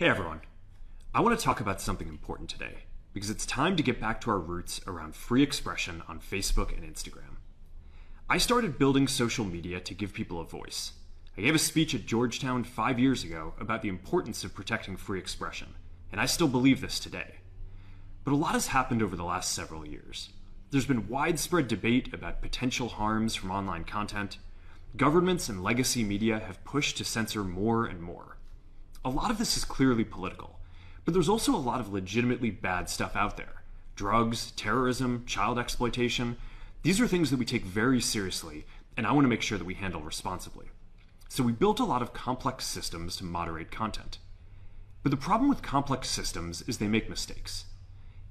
Hey everyone, I want to talk about something important today because it's time to get back to our roots around free expression on Facebook and Instagram. I started building social media to give people a voice. I gave a speech at Georgetown 5 years ago about the importance of protecting free expression, and I still believe this today. But a lot has happened over the last several years. There's been widespread debate about potential harms from online content. Governments and legacy media have pushed to censor more and more. A lot of this is clearly political, but there's also a lot of legitimately bad stuff out there. Drugs, terrorism, child exploitation. These are things that we take very seriously, and I want to make sure that we handle responsibly. So we built a lot of complex systems to moderate content. But the problem with complex systems is they make mistakes.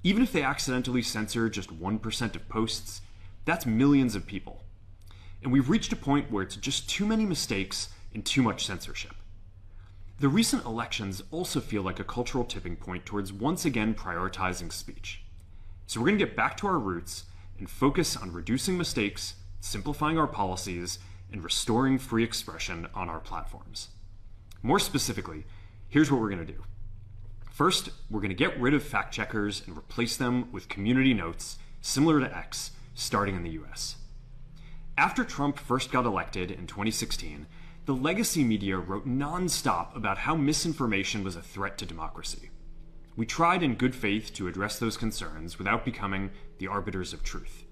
Even if they accidentally censor just 1% of posts, that's millions of people. And we've reached a point where it's just too many mistakes and too much censorship. The recent elections also feel like a cultural tipping point towards once again prioritizing speech. So we're going to get back to our roots and focus on reducing mistakes, simplifying our policies, and restoring free expression on our platforms. More specifically, here's what we're going to do. First, we're going to get rid of fact checkers and replace them with community notes, similar to X, starting in the US. After Trump first got elected in 2016, the legacy media wrote non-stop about how misinformation was a threat to democracy. We tried in good faith to address those concerns without becoming the arbiters of truth.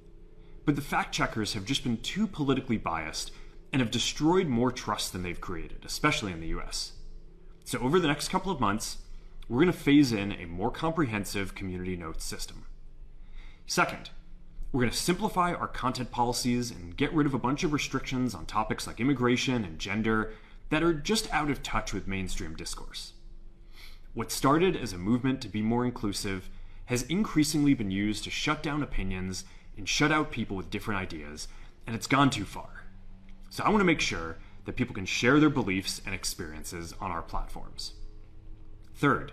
But the fact checkers have just been too politically biased and have destroyed more trust than they've created, especially in the US. So over the next couple of months, we're going to phase in a more comprehensive community notes system. Second, we're going to simplify our content policies and get rid of a bunch of restrictions on topics like immigration and gender that are just out of touch with mainstream discourse. What started as a movement to be more inclusive has increasingly been used to shut down opinions and shut out people with different ideas, and it's gone too far. So I want to make sure that people can share their beliefs and experiences on our platforms. Third,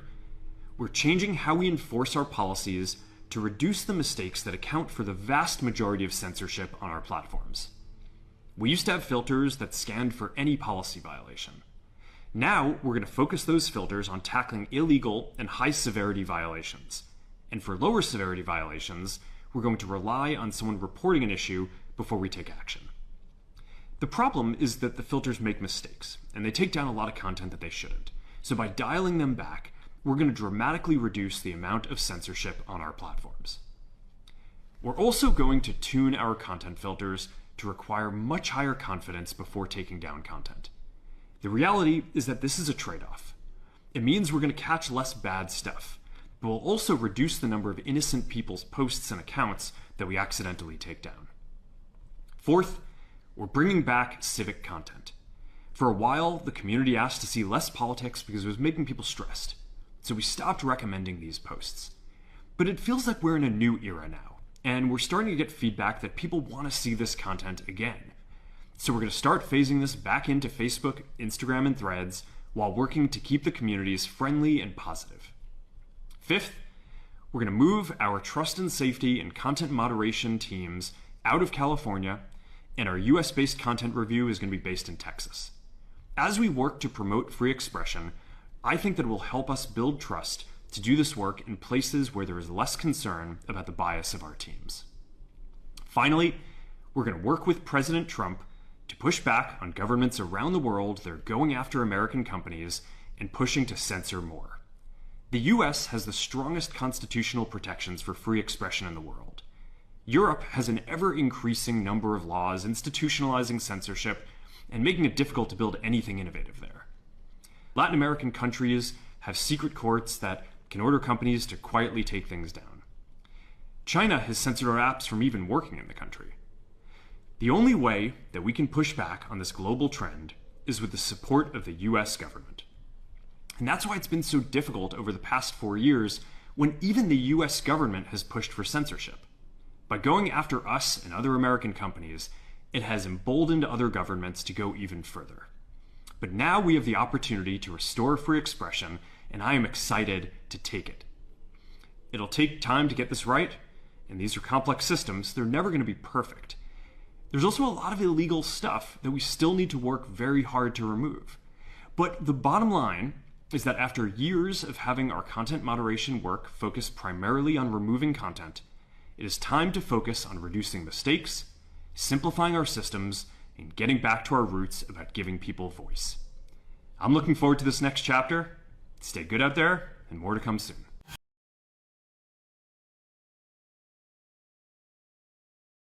we're changing how we enforce our policies to reduce the mistakes that account for the vast majority of censorship on our platforms. We used to have filters that scanned for any policy violation. Now, we're going to focus those filters on tackling illegal and high-severity violations. And for lower severity violations, we're going to rely on someone reporting an issue before we take action. The problem is that the filters make mistakes, and they take down a lot of content that they shouldn't. So by dialing them back, we're going to dramatically reduce the amount of censorship on our platforms. We're also going to tune our content filters to require much higher confidence before taking down content. The reality is that this is a trade-off. It means we're going to catch less bad stuff, but we'll also reduce the number of innocent people's posts and accounts that we accidentally take down. Fourth, we're bringing back civic content. For a while, the community asked to see less politics because it was making people stressed. So we stopped recommending these posts. But it feels like we're in a new era now, and we're starting to get feedback that people want to see this content again. So we're going to start phasing this back into Facebook, Instagram, and Threads while working to keep the communities friendly and positive. Fifth, we're going to move our trust and safety and content moderation teams out of California, and our US-based content review is going to be based in Texas. As we work to promote free expression, I think that it will help us build trust to do this work in places where there is less concern about the bias of our teams. Finally, we're going to work with President Trump to push back on governments around the world that are going after American companies and pushing to censor more. The US has the strongest constitutional protections for free expression in the world. Europe has an ever-increasing number of laws institutionalizing censorship and making it difficult to build anything innovative there. Latin American countries have secret courts that can order companies to quietly take things down. China has censored our apps from even working in the country. The only way that we can push back on this global trend is with the support of the US government. And that's why it's been so difficult over the past 4 years when even the US government has pushed for censorship. By going after us and other American companies, it has emboldened other governments to go even further. But now we have the opportunity to restore free expression, and I am excited to take it. It'll take time to get this right, and these are complex systems. They're never going to be perfect. There's also a lot of illegal stuff that we still need to work very hard to remove. But the bottom line is that after years of having our content moderation work focus primarily on removing content, it is time to focus on reducing mistakes, simplifying our systems, and getting back to our roots about giving people voice. I'm looking forward to this next chapter. Stay good out there, and more to come soon.